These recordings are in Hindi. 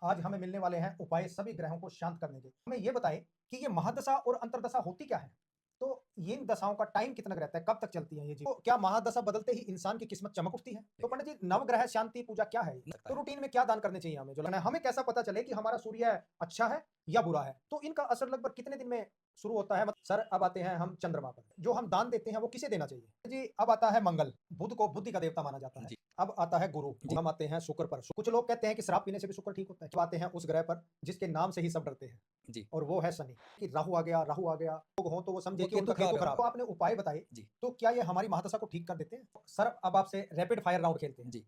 आज हमें मिलने वाले हैं उपाय सभी ग्रहों को शांत करने के। हमें ये बताएं कि ये महादशा और अंतर्दशा होती क्या है? तो इन दशाओं का टाइम कितना रहता है? कब तक चलती है ये जी? तो क्या महादशा बदलते ही इंसान की किस्मत चमक उठती है? तो पंडित जी, नवग्रह शांति पूजा क्या है? तो रूटीन में क्या दान करने चाहिए हमें? जो हमें कैसा पता चले कि हमारा सूर्य अच्छा है या बुरा है? तो इनका असर लगभग कितने दिन में शुरू होता है? सर, अब आते हैं हम चंद्रमा पर। जो हम दान देते हैं वो किसे देना चाहिए जी? अब आता है मंगल, बुध को बुद्धि का देवता माना जाता है। जी। अब आता है गुरु, हम आते हैं शुक्र पर। कुछ लोग कहते हैं कि शराब पीने से भी शुक्र ठीक होता है। अब आते हैं उस ग्रह पर जिसके नाम से ही सब डरते हैं, जी। और वो है शनि। कि राहु आ गया, राहु आ गया, लोग हो तो वो समझे वो कि उनका केतु केतु खराब खराब। है। तो आपने उपाय बताए, जी। तो क्या ये हमारी महादशा को ठीक कर देते हैं? सर, अब आपसे रैपिड फायर राउंड खेलते हैं। जी।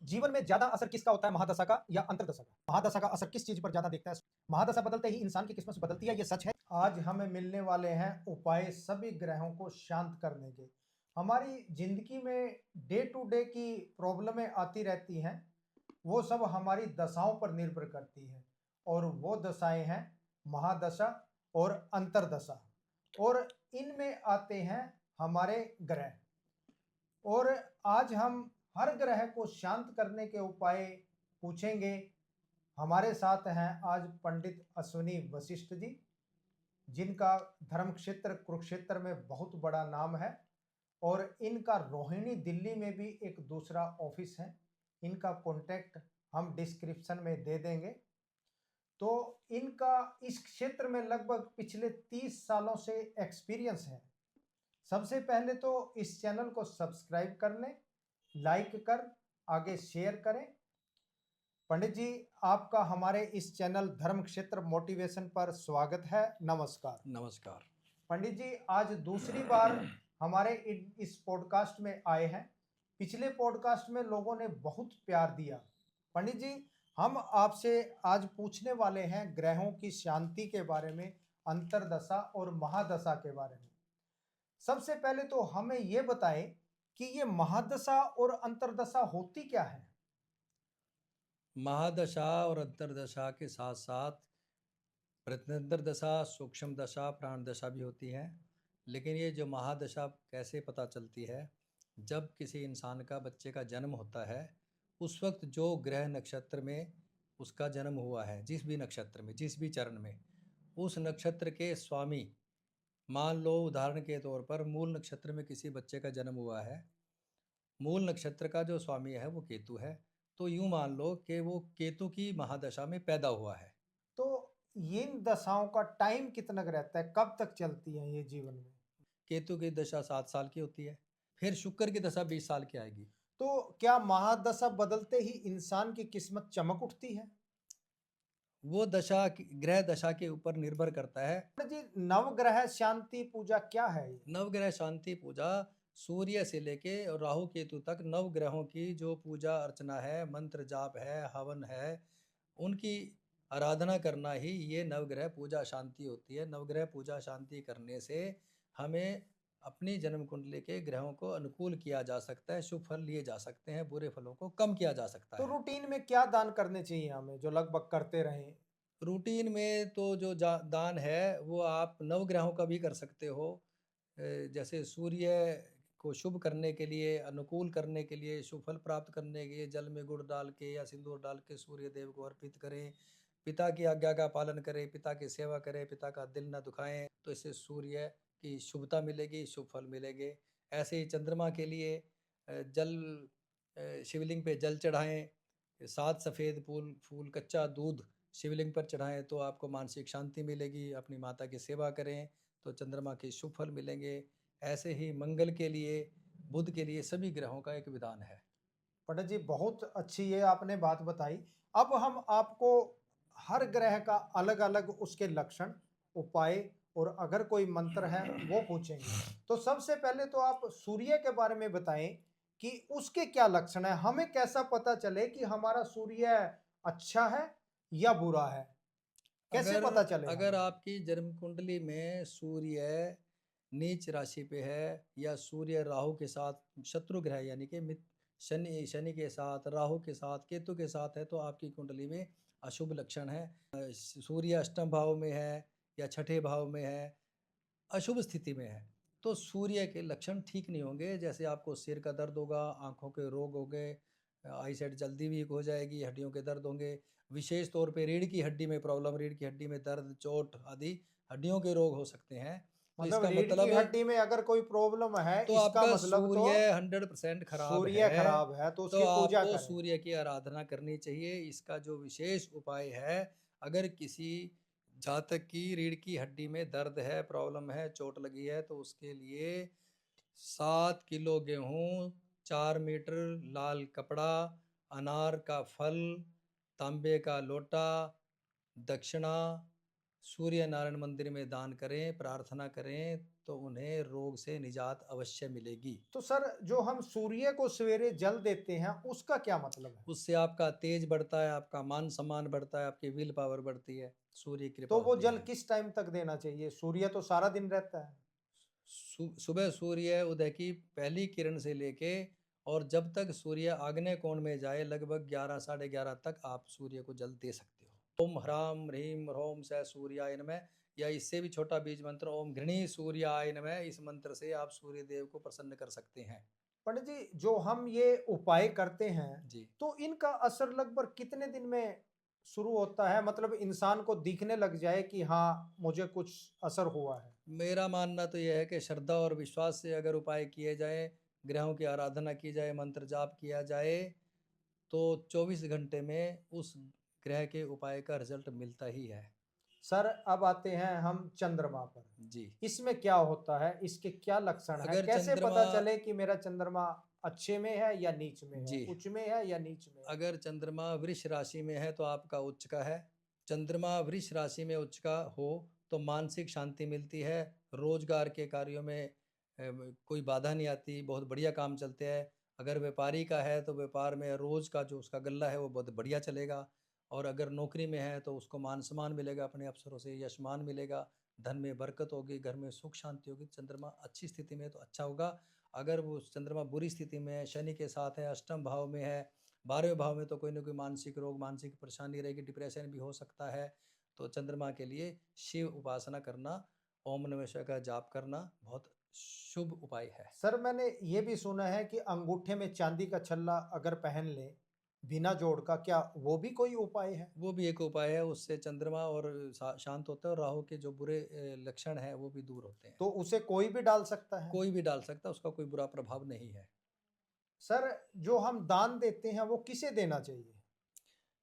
जीवन में ज्यादा असर किसका होता है, महादशा का या अंतर्दशा का? महादशा का असर किस चीज पर ज्यादा दिखता है? महादशा बदलते ही इंसान की किस्मत बदलती है, ये सच है। आज हमें मिलने वाले हैं उपाय सभी ग्रहों को शांत करने के। हमारी जिंदगी में डे टू डे की प्रॉब्लमें आती रहती हैं, वो सब हमारी दशाओं पर निर्भर करती है, और वो दशाएं हैं महादशा और अंतर्दशा। और इनमें आते हैं हमारे ग्रह, और आज हम हर ग्रह को शांत करने के उपाय पूछेंगे। हमारे साथ हैं आज पंडित अश्विनी वशिष्ठ जी, जिनका धर्म क्षेत्र कुरुक्षेत्र में बहुत बड़ा नाम है, और इनका रोहिणी दिल्ली में भी एक दूसरा ऑफिस है। इनका कॉन्टैक्ट हम डिस्क्रिप्शन में दे देंगे। तो इनका इस क्षेत्र में लगभग पिछले 30 सालों से एक्सपीरियंस है। सबसे पहले तो इस चैनल को सब्सक्राइब कर लें, लाइक कर आगे शेयर करें। पंडित जी, आपका हमारे इस चैनल धर्म क्षेत्र मोटिवेशन पर स्वागत है। नमस्कार। नमस्कार। पंडित जी, आज दूसरी बार हमारे इस पॉडकास्ट में आए हैं। पिछले पॉडकास्ट में लोगों ने बहुत प्यार दिया। पंडित जी, हम आपसे आज पूछने वाले हैं ग्रहों की शांति के बारे में, अंतर्दशा और महादशा के बारे में। सबसे पहले तो हमें यह बताएं कि ये महादशा और अंतर्दशा होती क्या है? महादशा और अंतर्दशा के साथ साथ प्रत्यंतर दशा, सूक्ष्म दशा, प्राण दशा भी होती है। लेकिन ये जो महादशा कैसे पता चलती है? जब किसी इंसान का, बच्चे का जन्म होता है, उस वक्त जो ग्रह नक्षत्र में उसका जन्म हुआ है, जिस भी नक्षत्र में, जिस भी चरण में, उस नक्षत्र के स्वामी, मान लो उदाहरण के तौर पर मूल नक्षत्र में किसी बच्चे का जन्म हुआ है, मूल नक्षत्र का जो स्वामी है वो केतु है, तो यूं मान लो कि वो केतु की महादशा में पैदा हुआ है। तो इन दशाओं का टाइम कितना रहता है, कब तक चलती है ये जीवन में? केतु की दशा 7 साल की होती है, फिर शुक्र की दशा 20 साल की आएगी। तो क्या महादशा बदलते ही इंसान की किस्मत चमक उठती है? वो दशा ग्रह दशा के ऊपर निर्भर करता है। जी, नवग्रह शांति पूजा क्या है ये? नवग्रह शांति पूजा सूर्य से लेके और राहु केतु तक नव ग्रहों की जो पूजा अर्चना है, मंत्र जाप है, हवन है, उनकी आराधना करना ही ये नवग्रह पूजा शांति होती है। नवग्रह पूजा शांति करने से हमें अपनी जन्म कुंडली के ग्रहों को अनुकूल किया जा सकता है, शुभ फल लिए जा सकते हैं, बुरे फलों को कम किया जा सकता तो है। रूटीन में क्या दान करने चाहिए हमें, जो लगभग करते रहें? रूटीन में तो जो दान है वो आप नवग्रहों का भी कर सकते हो। जैसे सूर्य को शुभ करने के लिए, अनुकूल करने के लिए, शुभ फल प्राप्त करने के लिए जल में गुड़ डाल के या सिंदूर डाल के सूर्य देव को अर्पित करें, पिता की आज्ञा का पालन करें, पिता की सेवा करें, पिता का दिल न दुखाएं, तो इससे सूर्य की शुभता मिलेगी, शुभ फल मिलेंगे। ऐसे ही चंद्रमा के लिए जल शिवलिंग पे जल चढ़ाएं, 7 सफ़ेद फूल फूल कच्चा दूध शिवलिंग पर चढ़ाएं तो आपको मानसिक शांति मिलेगी। अपनी माता की सेवा करें तो चंद्रमा के शुभ फल मिलेंगे। ऐसे ही मंगल के लिए, बुध के लिए सभी ग्रहों का एक विधान है। पंडित जी, बहुत अच्छी ये आपने बात बताई। अब हम आपको हर ग्रह का अलग अलग उसके लक्षण, उपाय और अगर कोई मंत्र है वो पूछेंगे। तो सबसे पहले तो आप सूर्य के बारे में बताएं कि उसके क्या लक्षण है, हमें कैसा पता चले कि हमारा सूर्य अच्छा है या बुरा है? कैसे अगर पता चले अगर हमें? आपकी जन्म कुंडली में सूर्य नीच राशि पे है, या सूर्य राहु के साथ शत्रु ग्रह यानी कि शनि शनि के साथ, राहु के साथ, केतु के साथ है, तो आपकी कुंडली में अशुभ लक्षण है। सूर्य अष्टम भाव में है या छठे भाव में है, अशुभ स्थिति में है, तो सूर्य के लक्षण ठीक नहीं होंगे। जैसे आपको सिर का दर्द होगा, आंखों के रोग हो गए, आई साइट जल्दी वीक हो जाएगी, हड्डियों के दर्द होंगे। विशेष तौर पे रीढ़ की हड्डी में प्रॉब्लम, रीढ़ की हड्डी में दर्द, चोट आदि हड्डियों के रोग हो सकते हैं। तो मतलब इसका रीढ़ की मतलब हड्डी में अगर कोई प्रॉब्लम है तो इसका आपका मतलब तो सूर्य 100% खराब सूर्य है, खराब है तो तो उसकी पूजा आपको करें। सूर्य की आराधना करनी चाहिए। इसका जो विशेष उपाय है, अगर किसी जातक की रीढ़ की हड्डी में दर्द है, प्रॉब्लम है, चोट लगी है, तो उसके लिए 7 किलो गेहूँ, 4 मीटर लाल कपड़ा, अनार का फल, तांबे का लोटा, दक्षिणा सूर्य नारायण मंदिर में दान करें, प्रार्थना करें, तो उन्हें रोग से निजात अवश्य मिलेगी। तो सर जो हम सूर्य को सवेरे जल देते हैं उसका क्या मतलब है? उससे आपका तेज बढ़ता है, आपका मान सम्मान बढ़ता है, आपकी विल पावर बढ़ती है, सूर्य की कृपा तो वो होती जल है। किस टाइम तक देना चाहिए? सूर्य तो सारा दिन रहता है। सुबह सूर्य उदय की पहली किरण से लेके और जब तक सूर्य आग्नेय कोण में जाए, लगभग 11 साढ़े 11 तक आप सूर्य को जल दे सकते हो। ओम ह्राम ह्रीम ह्रोम स सूर्याय नमः, या इससे भी छोटा बीज मंत्र ओम घृणी सूर्याय नमः, इस मंत्र से आप सूर्य देव को प्रसन्न कर सकते हैं। पंडित जी जो हम ये उपाय करते हैं जी। तो इनका असर लगभग कितने दिन में शुरू होता है? मतलब इंसान को दिखने लग जाए कि हाँ मुझे कुछ असर हुआ है। मेरा मानना तो यह है कि श्रद्धा और विश्वास से अगर उपाय किए जाए, ग्रहों की आराधना की जाए, मंत्र जाप किया जाए, तो 24 घंटे में उस ग्रह के उपाय का रिजल्ट मिलता ही है। सर अब आते हैं हम चंद्रमा पर। जी। इसमें क्या होता है? इसके क्या लक्षण है? अगर कैसे चंद्रमा पता चले कि मेरा चंद्रमा अच्छे में है या नीच में है, जी, उच्च में है या नीच में है? अगर चंद्रमा वृष राशि में है तो आपका उच्च का है। चंद्रमा वृष राशि में उच्च का हो तो मानसिक शांति मिलती है, रोजगार के कार्यों में कोई बाधा नहीं आती, बहुत बढ़िया काम चलते हैं। अगर व्यापारी का है तो व्यापार में रोज का जो उसका गल्ला है वो बहुत बढ़िया चलेगा। और अगर नौकरी में है तो उसको मान सम्मान मिलेगा, अपने अफसरों से यशमान मिलेगा, धन में बरकत होगी, घर में सुख शांति होगी। चंद्रमा अच्छी स्थिति में है तो अच्छा होगा। अगर वो चंद्रमा बुरी स्थिति में है, शनि के साथ है, अष्टम भाव में है, 12वें भाव में, तो कोई ना कोई मानसिक रोग, मानसिक परेशानी रहेगी, डिप्रेशन भी हो सकता है। तो चंद्रमा के लिए शिव उपासना करना, ओम नमः शिवाय का जाप करना बहुत शुभ उपाय है। सर मैंने ये भी सुना है कि अंगूठे में चांदी का छल्ला अगर पहन ले बिना जोड़ का, क्या वो भी कोई उपाय है? वो भी एक उपाय है, उससे चंद्रमा और शांत होता है और राहु के जो बुरे लक्षण हैं वो भी दूर होते हैं। तो उसे कोई भी डाल सकता है? कोई भी डाल सकता है, उसका कोई बुरा प्रभाव नहीं है। सर जो हम दान देते हैं वो किसे देना चाहिए?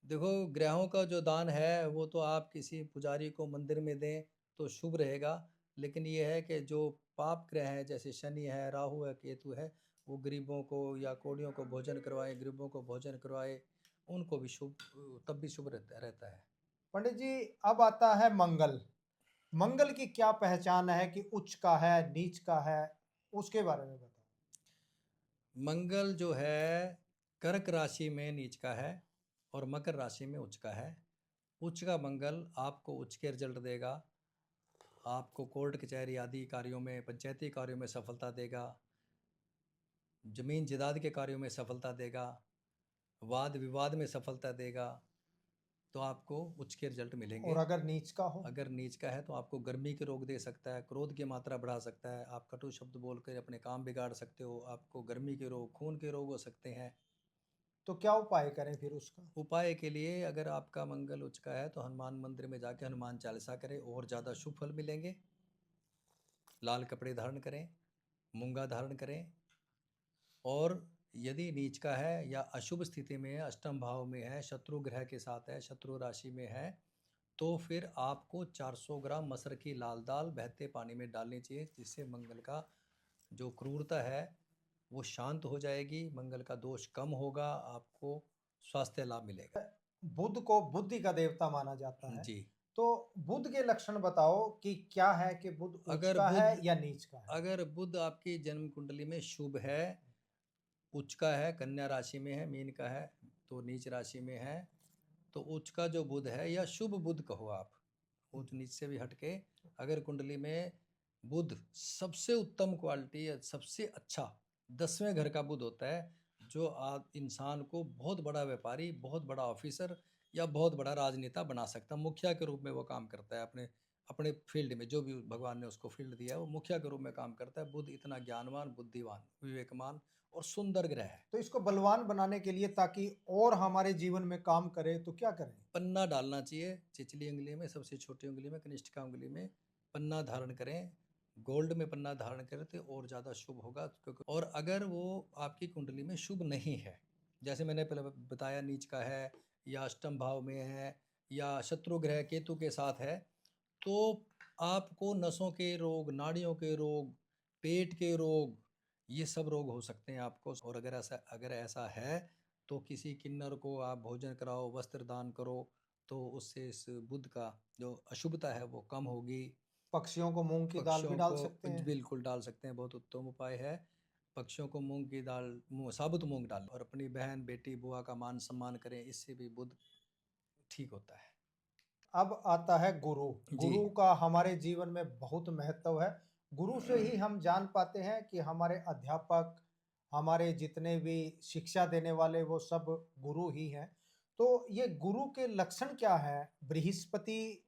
देखो, ग्रहों का जो दान है वो तो आप किसी पुजारी को मंदिर में दें तो शुभ रहेगा। लेकिन ये है कि जो पाप ग्रह हैं, जैसे शनि है, राहु है, केतु है, वो गरीबों को या कोढ़ियों को भोजन करवाए, गरीबों को भोजन करवाए, उनको भी शुभ, तब भी शुभ रहता है। पंडित जी अब आता है मंगल। मंगल की क्या पहचान है कि उच्च का है, नीच का है? उसके बारे में बताओ। मंगल जो है कर्क राशि में नीच का है और मकर राशि में उच्च का है। उच्च का मंगल आपको उच्च के रिजल्ट देगा, आपको कोर्ट कचहरी आदि कार्यों में, पंचायती कार्यों में सफलता देगा, जमीन जायदाद के कार्यों में सफलता देगा, वाद विवाद में सफलता देगा। तो आपको उच्च के रिजल्ट मिलेंगे। और अगर नीच का हो? अगर नीच का है तो आपको गर्मी के रोग दे सकता है, क्रोध की मात्रा बढ़ा सकता है, आप कटु शब्द बोलकर अपने काम बिगाड़ सकते हो, आपको गर्मी के रोग, खून के रोग हो सकते हैं। तो क्या उपाय करें फिर उसका? उपाय के लिए, अगर आपका मंगल उच्च का है तो हनुमान मंदिर में जाके हनुमान चालीसा करें और ज़्यादा शुभ फल मिलेंगे। लाल कपड़े धारण करें, मूंगा धारण करें। और यदि नीच का है या अशुभ स्थिति में है, अष्टम भाव में है, शत्रु ग्रह के साथ है, शत्रु राशि में है, तो फिर आपको 400 ग्राम मसर की लाल दाल बहते पानी में डालनी चाहिए, जिससे मंगल का जो क्रूरता है वो शांत हो जाएगी, मंगल का दोष कम होगा, आपको स्वास्थ्य लाभ मिलेगा। बुध को बुद्धि का देवता माना जाता है। जी। तो बुध के लक्षण बताओ कि क्या है कि बुध उच्च अगर का है बुध या नीच का है? अगर बुध आपकी जन्म कुंडली में शुभ है, उच्च का है, कन्या राशि में है, मीन का है तो नीच राशि में है, तो उच्च का जो बुध है या शुभ बुध कहो आप, उच्च नीच से भी हटके, अगर कुंडली में बुध सबसे उत्तम क्वालिटी या सबसे अच्छा 10वें घर का बुध होता है, जो आप इंसान को बहुत बड़ा व्यापारी, बहुत बड़ा ऑफिसर या बहुत बड़ा राजनेता बना सकता है। मुखिया के रूप में वो काम करता है, अपने अपने फील्ड में जो भी भगवान ने उसको फील्ड दिया है वो मुखिया के रूप में काम करता है। बुध इतना ज्ञानवान, बुद्धिमान, विवेकमान और सुंदर ग्रह है। तो इसको बलवान बनाने के लिए ताकि और हमारे जीवन में काम करे तो क्या करें? पन्ना डालना चाहिए चिचली उंगली में, सबसे छोटी उंगली में, कनिष्ठिका उंगली में पन्ना धारण करें। गोल्ड में पन्ना धारण करें तो और ज़्यादा शुभ होगा, क्योंकि और अगर वो आपकी कुंडली में शुभ नहीं है, जैसे मैंने पहले बताया नीच का है या अष्टम भाव में है या शत्रु ग्रह केतु के साथ है, तो आपको नसों के रोग, नाड़ियों के रोग, पेट के रोग, ये सब रोग हो सकते हैं आपको। और अगर ऐसा है तो किसी किन्नर को आप भोजन कराओ, वस्त्र दान करो, तो उससे इस बुध का जो अशुभता है वो कम होगी। पक्षियों को मूंग की दाल भी पक्षियों डाल को सकते हैं। बिल्कुल डाल सकते हैं, बहुत उत्तम उपाय है। पक्षियों को मूंग की दाल, साबुत मूंग डाल, और अपनी बहन, बेटी, बुआ का मान सम्मान करें, इससे भी बुध ठीक होता है। अब आता है गुरु। जी गुरु का हमारे जीवन में बहुत महत्व है। गुरु से ही हम जान पाते हैं कि हमारे अध्यापक, हमारे जितने भी शिक्षा देने वाले वो सब गुरु ही हैं। तो ये गुरु के लक्षण क्या है? बृहस्पति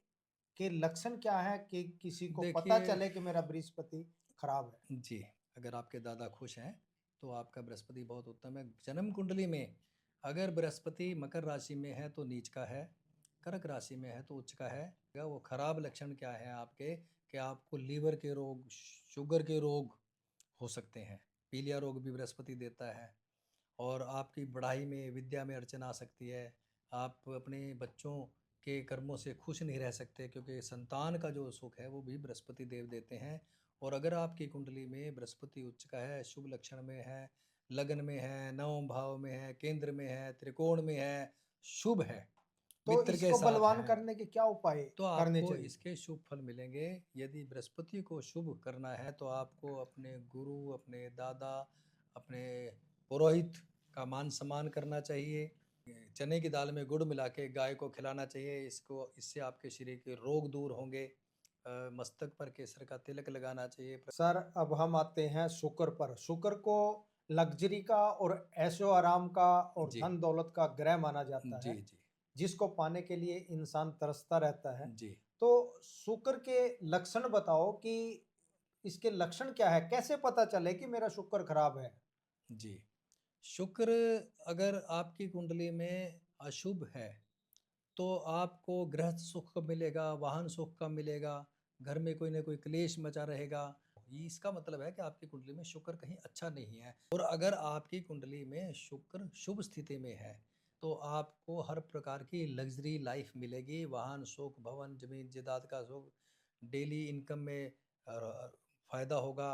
के लक्षण क्या है कि किसी को पता देखिए चले कि मेरा बृहस्पति खराब है? जी, अगर आपके दादा खुश हैं तो आपका बृहस्पति बहुत उत्तम है। जन्म कुंडली में अगर बृहस्पति मकर राशि में है तो नीच का है, कर्क राशि में है तो उच्च का है। वो खराब लक्षण क्या है आपके, कि आपको लीवर के रोग, शुगर के रोग हो सकते हैं। पीलिया रोग भी बृहस्पति देता है। और आपकी पढ़ाई में, विद्या में अड़चन आ सकती है। आप अपने बच्चों के कर्मों से खुश नहीं रह सकते, क्योंकि संतान का जो सुख है वो भी बृहस्पति देव देते हैं। और अगर आपकी कुंडली में बृहस्पति उच्च का है, शुभ लक्षण में है, लगन में है, नवम भाव में है, केंद्र में है, त्रिकोण में है, शुभ है, तो मित्र के इसको साथ बलवान है, करने के क्या उपाय तो करने आपको चाहिए? इसके शुभ फल मिलेंगे। यदि बृहस्पति को शुभ करना है तो आपको अपने गुरु, अपने दादा, अपने पुरोहित का मान सम्मान करना चाहिए। चने की दाल में गुड़ मिला के गाय को खिलाना चाहिए। इससे आपके शरीर के रोग दूर होंगे। मस्तक पर केसर का तिलक लगाना चाहिए। सर, अब हम आते हैं शुक्र पर। शुक्र को लग्जरी का और ऐशो आराम का और जी धन दौलत का ग्रह माना जाता जी है, जी जिसको पाने के लिए इंसान तरसता रहता है। जी तो शुक्र के लक्षण बताओ कि इसके लक्षण क्या है? कैसे पता चले कि मेरा शुक्र खराब है? जी। शुक्र अगर आपकी कुंडली में अशुभ है तो आपको गृहस्थ सुख कब मिलेगा, वाहन सुख कब मिलेगा, घर में कोई ना कोई क्लेश मचा रहेगा। ये इसका मतलब है कि आपकी कुंडली में शुक्र कहीं अच्छा नहीं है। और अगर आपकी कुंडली में शुक्र शुभ स्थिति में है तो आपको हर प्रकार की लग्जरी लाइफ मिलेगी। वाहन सुख, भवन, जमीन जायदाद का सुख, डेली इनकम में फायदा होगा।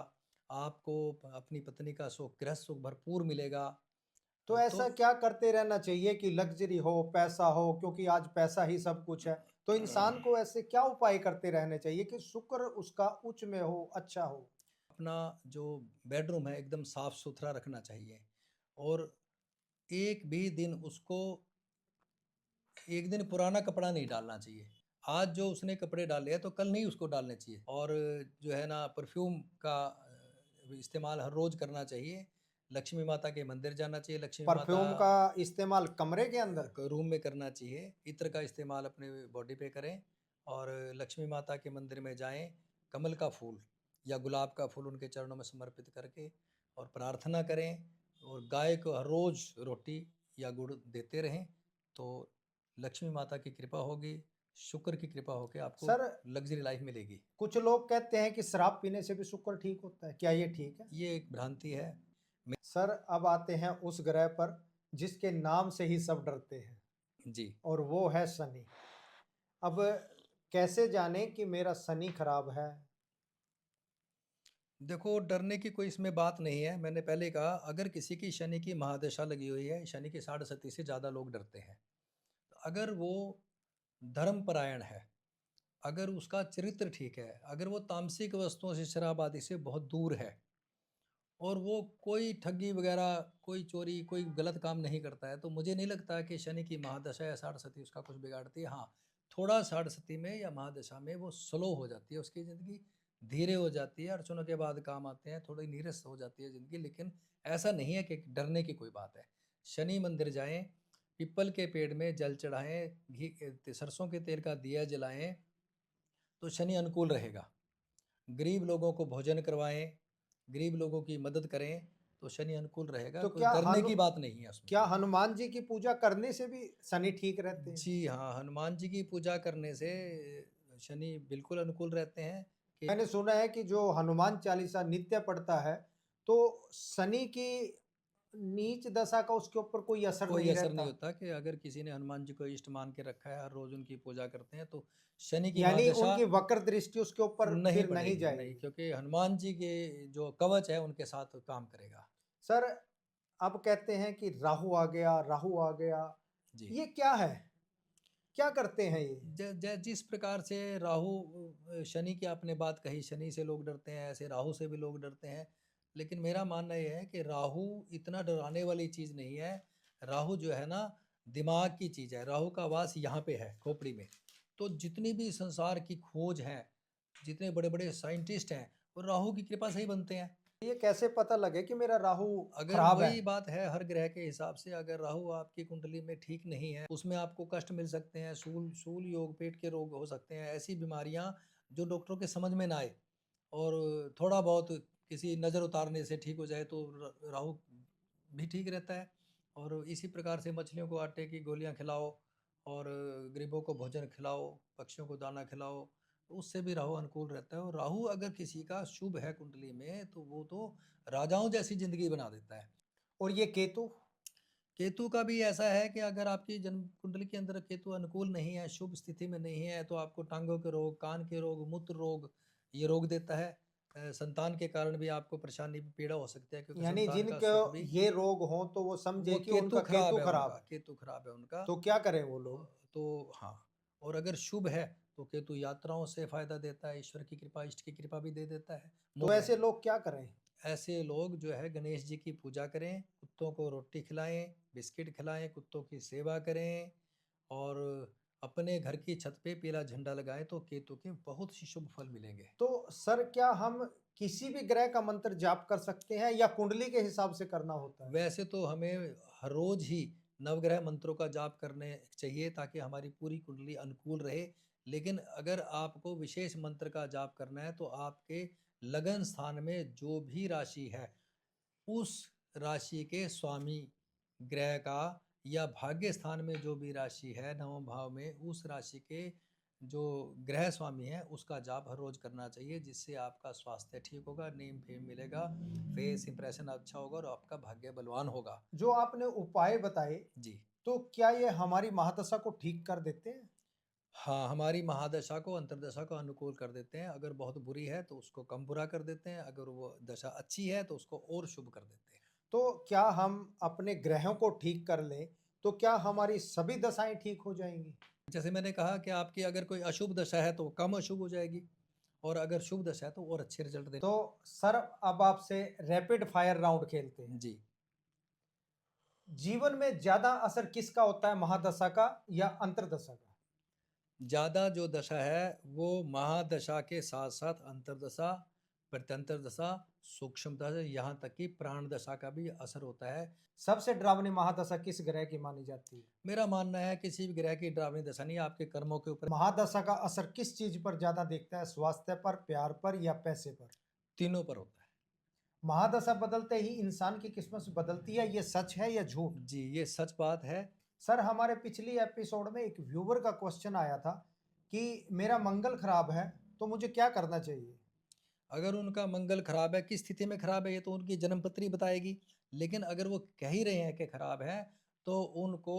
आपको अपनी पत्नी का सुख, गृहस्थ सुख भरपूर मिलेगा। तो तो ऐसा क्या करते रहना चाहिए कि लग्जरी हो, पैसा हो, क्योंकि आज पैसा ही सब कुछ है। तो इंसान को ऐसे क्या उपाय करते रहने चाहिए कि शुक्र उसका उच्च में हो, अच्छा हो? अपना जो बेडरूम है एकदम साफ सुथरा रखना चाहिए। और एक भी दिन उसको, एक दिन पुराना कपड़ा नहीं डालना चाहिए। आज जो उसने कपड़े डाले हैं तो कल नहीं उसको डालने चाहिए। और जो है ना, परफ्यूम का इस्तेमाल हर रोज़ करना चाहिए। लक्ष्मी माता के मंदिर जाना चाहिए। लक्ष्मी माता परफ्यूम का इस्तेमाल कमरे के अंदर? रूम में करना चाहिए। इत्र का इस्तेमाल अपने बॉडी पे करें। और लक्ष्मी माता के मंदिर में जाएं, कमल का फूल या गुलाब का फूल उनके चरणों में समर्पित करके और प्रार्थना करें। और गाय को हर रोज़ रोटी या गुड़ देते रहें, तो लक्ष्मी माता की कृपा होगी, शुक्र की कृपा होकर आपको सर, लग्जरी लाइफ मिलेगी। कुछ लोग कहते हैं कि शराब पीने से भी शुक्र ठीक होता है। क्या ये ठीक है? ये एक भ्रांति है। सर, अब आते हैं उस ग्रह पर जिसके नाम से ही सब डरते हैं, जी और वो है शनि। अब कैसे जाने कि मेरा शनि खराब है? देखो, डरने की कोई इसमें बात नहीं है। मैंने पहले कहा, अगर किसी की शनि की महादशा लगी हुई है, शनि की 60 से ज़्यादा लोग डरते हैं। अगर वो धर्मपरायण है, अगर उसका चरित्र ठीक है, अगर वो तामसिक वस्तुओं से, शराब आदि से बहुत दूर है, और वो कोई ठगी वगैरह, कोई चोरी, कोई गलत काम नहीं करता है, तो मुझे नहीं लगता कि शनि की महादशा या 60 उसका कुछ बिगाड़ती है। हाँ, थोड़ा 60 में या महादशा में वो स्लो हो जाती है, उसकी ज़िंदगी धीरे हो जाती है, अड़चनों के बाद काम आते हैं, थोड़ी नीरस हो जाती है ज़िंदगी। लेकिन ऐसा नहीं है कि डरने की कोई बात है। शनि मंदिर जाएं, पीपल के पेड़ में जल चढ़ाएं, घी, सरसों के तेल का दिया जलाएं, तो शनि अनुकूल रहेगा। गरीब लोगों को भोजन करवाएं, गरीब लोगों की मदद करें, तो शनि अनुकूल रहेगा, तो कोई क्या डरने की बात नहीं है उसमें। क्या हनुमान जी की पूजा करने से भी शनि ठीक रहते हैं? जी हाँ, हनुमान जी की पूजा करने से शनि बिल्कुल अनुकूल रहते हैं कि मैंने सुना है कि जो हनुमान चालीसा नित्य पढ़ता है, तो शनि की नीच दशा का उसके ऊपर कोई असर कोई नहीं असर नहीं रहता। होता कि अगर किसी ने हनुमान जी को इष्ट मान के रखा है, हर रोज़ उनकी पूजा करते हैं, तो शनि की यानी महादशा उनकी वक्र दृष्टि उसके ऊपर नहीं फिर नहीं पड़ेगी, नहीं, जाएगी। क्योंकि हनुमान जी के जो कवच है, उनके साथ काम करेगा। सर, अब कहते हैं कि राहु आ गया, राहु आ गया। जी। ये क्या है? क्या करते हैं ये? जिस प्रकार से राहु शनि की आपने बात कही, शनि से लोग डरते हैं, ऐसे राहु से भी लोग डरते हैं। लेकिन मेरा मानना ये है कि राहु इतना डराने वाली चीज़ नहीं है। राहु जो है ना, दिमाग की चीज़ है। राहु का वास यहाँ पे है, खोपड़ी में। तो जितनी भी संसार की खोज है, जितने बड़े-बड़े साइंटिस्ट हैं, वो राहु की कृपा से ही बनते हैं। ये कैसे पता लगे कि मेरा राहु अगर खराब है? वही बात है हर ग्रह के हिसाब से, अगर राहु आपकी कुंडली में ठीक नहीं है, उसमें आपको कष्ट मिल सकते हैं, शूल योग, पेट के रोग हो सकते हैं, ऐसी बीमारियां जो डॉक्टरों के समझ में ना आए, और थोड़ा बहुत किसी नज़र उतारने से ठीक हो जाए, तो राहु भी ठीक रहता है। और इसी प्रकार से मछलियों को आटे की गोलियां खिलाओ, और गरीबों को भोजन खिलाओ, पक्षियों को दाना खिलाओ, तो उससे भी राहु अनुकूल रहता है। और राहु अगर किसी का शुभ है कुंडली में, तो वो तो राजाओं जैसी जिंदगी बना देता है। और ये केतु? केतु का भी ऐसा है कि अगर आपकी जन्म कुंडली के अंदर केतु अनुकूल नहीं है, शुभ स्थिति में नहीं है, तो आपको टांगों के रोग, कान के रोग, मूत्र रोग, ये रोग देता है। संतान के कारण भी आपको परेशानी, पीड़ा हो सकती है, क्योंकि यानी संतान का जिनको सुख भी, ये रोग हो तो वो समझे वो कि केतु उनका खराब केतु है खराब उनका, है। केतु खराब है उनका। तो क्या करें वो लोग? तो हाँ, और अगर शुभ है तो केतु यात्राओं से फायदा देता है, ईश्वर की कृपा, इष्ट की कृपा भी दे देता है। तो ऐसे लोग क्या करें? ऐसे लोग जो है गणेश जी की पूजा करें, कुत्तों को रोटी खिलाएं, बिस्किट खिलाएं, कुत्तों की सेवा करें, और अपने घर की छत पे पीला झंडा लगाएं, तो केतु के बहुत ही शुभ फल मिलेंगे। तो सर, क्या हम किसी भी ग्रह का मंत्र जाप कर सकते हैं या कुंडली के हिसाब से करना होता है? वैसे तो हमें हर रोज ही नवग्रह मंत्रों का जाप करने चाहिए, ताकि हमारी पूरी कुंडली अनुकूल रहे। लेकिन अगर आपको विशेष मंत्र का जाप करना है, तो आपके लगन स्थान में जो भी राशि है, उस राशि के स्वामी ग्रह का, या भाग्य स्थान में जो भी राशि है नवम भाव में, उस राशि के जो ग्रह स्वामी है, उसका जाप हर रोज करना चाहिए, जिससे आपका स्वास्थ्य ठीक होगा, नेम फेम मिलेगा, फेस इंप्रेशन अच्छा होगा, और आपका भाग्य बलवान होगा। जो आपने उपाय बताए, जी तो क्या ये हमारी महादशा को ठीक कर देते हैं? हाँ, हमारी महादशा को, अंतर्दशा को अनुकूल कर देते हैं। अगर बहुत बुरी है तो उसको कम बुरा कर देते हैं, अगर वो दशा अच्छी है तो उसको और शुभ कर देते हैं। तो क्या हम अपने ग्रहों को ठीक कर लें, तो क्या हमारी सभी दशाएं ठीक हो जाएंगी? जैसे मैंने कहा कि आपकी अगर कोई अशुभ दशा है तो वो कम अशुभ हो जाएगी, और अगर शुभ दशा है तो और अच्छे रिजल्ट दे। तो सर, अब आपसे रैपिड फायर राउंड खेलते हैं। जी। जीवन में ज्यादा असर किसका होता है, महादशा का या अंतर्दशा का? ज़्यादा जो दशा है वो महादशा के साथ साथ अंतर्दशा, प्रत्यंतर दशा, सूक्ष्म दशा, यहाँ तक कि प्राण दशा का भी असर होता है। सबसे डरावनी महादशा किस ग्रह की मानी जाती है? मेरा मानना है किसी भी ग्रह की डरावनी दशा नहीं, आपके कर्मों के ऊपर। महादशा का असर किस चीज पर ज्यादा देखता है, स्वास्थ्य पर, प्यार पर या पैसे पर? तीनों पर होता है। महादशा बदलते ही इंसान की किस्मत बदलती है, ये सच है या झूठ? जी, ये सच बात है। सर, हमारे पिछली एपिसोड में एक व्यूवर का क्वेश्चन आया था कि मेरा मंगल खराब है, तो मुझे क्या करना चाहिए? अगर उनका मंगल खराब है, किस स्थिति में खराब है, ये तो उनकी जन्मपत्री बताएगी। लेकिन अगर वो कह ही रहे हैं कि खराब है, तो उनको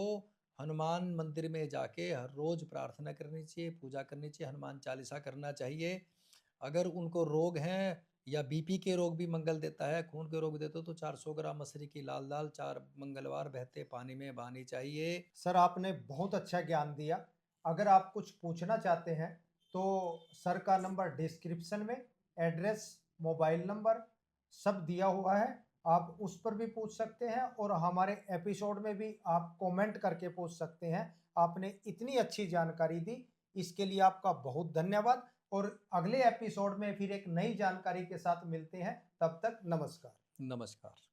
हनुमान मंदिर में जाके हर रोज प्रार्थना करनी चाहिए, पूजा करनी चाहिए, हनुमान चालीसा करना चाहिए। अगर उनको रोग हैं, या बीपी के रोग भी मंगल देता है, खून के रोग देते हो, तो 400 ग्राम मसूरी की लाल दाल 4 मंगलवार बहते पानी में बहानी चाहिए। सर, आपने बहुत अच्छा ज्ञान दिया। अगर आप कुछ पूछना चाहते हैं तो सर का नंबर डिस्क्रिप्शन में, एड्रेस, मोबाइल नंबर सब दिया हुआ है। आप उस पर भी पूछ सकते हैं और हमारे एपिसोड में भी आप कमेंट करके पूछ सकते हैं। आपने इतनी अच्छी जानकारी दी, इसके लिए आपका बहुत धन्यवाद। और अगले एपिसोड में फिर एक नई जानकारी के साथ मिलते हैं। तब तक नमस्कार। नमस्कार।